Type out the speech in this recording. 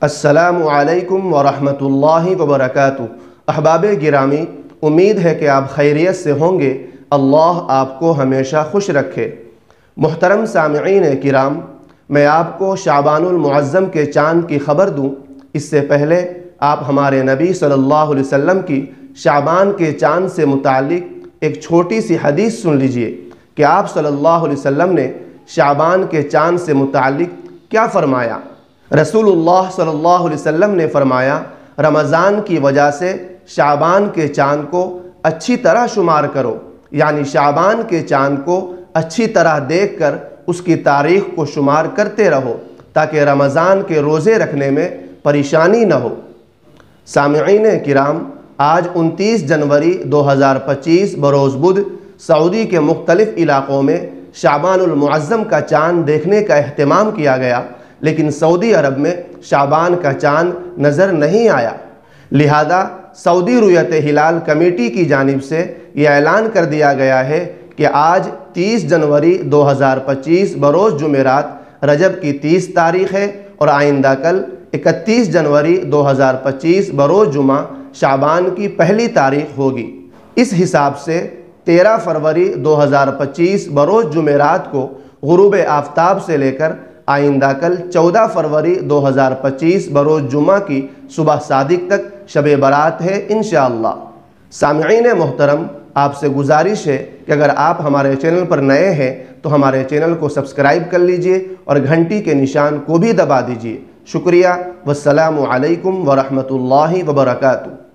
السلام علیکم ورحمۃ اللہ وبرکاتہ۔ احباب گرامی، امید ہے کہ آپ خیریت سے ہوں گے۔ اللہ آپ کو ہمیشہ خوش رکھے۔ محترم سامعین کرام، میں آپ کو شعبان المعظم کے چاند کی خبر دوں اس سے پہلے آپ ہمارے نبی صلی اللہ علیہ وسلم کی شعبان کے چاند سے متعلق ایک چھوٹی سی حدیث سن لیجئے کہ آپ صلی اللہ علیہ وسلم نے شعبان کے چاند سے متعلق کیا فرمایا۔ رسول اللہ صلی اللہ علیہ وسلم نے فرمایا، رمضان کی وجہ سے شعبان کے چاند کو اچھی طرح شمار کرو، یعنی شعبان کے چاند کو اچھی طرح دیکھ کر اس کی تاریخ کو شمار کرتے رہو تاکہ رمضان کے روزے رکھنے میں پریشانی نہ ہو۔ سامعین کرام، آج 29 جنوری 2025 بروز بدھ سعودی کے مختلف علاقوں میں شعبان المعظم کا چاند دیکھنے کا اہتمام کیا گیا، لیکن سعودی عرب میں شعبان کا چاند نظر نہیں آیا۔ لہذا سعودی رؤیت ہلال کمیٹی کی جانب سے یہ اعلان کر دیا گیا ہے کہ آج 30 جنوری 2025 بروز جمعرات رجب کی 30 تاریخ ہے اور آئندہ کل 31 جنوری 2025 بروز جمعہ شعبان کی پہلی تاریخ ہوگی۔ اس حساب سے 13 فروری 2025 بروز جمعرات کو غروب آفتاب سے لے کر آئندہ کل 14 فروری 2025 بروز جمعہ کی صبح صادق تک شب برات ہے انشاءاللہ۔ سامعین محترم، آپ سے گزارش ہے کہ اگر آپ ہمارے چینل پر نئے ہیں تو ہمارے چینل کو سبسکرائب کر لیجئے اور گھنٹی کے نشان کو بھی دبا دیجئے۔ شکریہ، والسلام علیکم ورحمۃ اللہ وبرکاتہ۔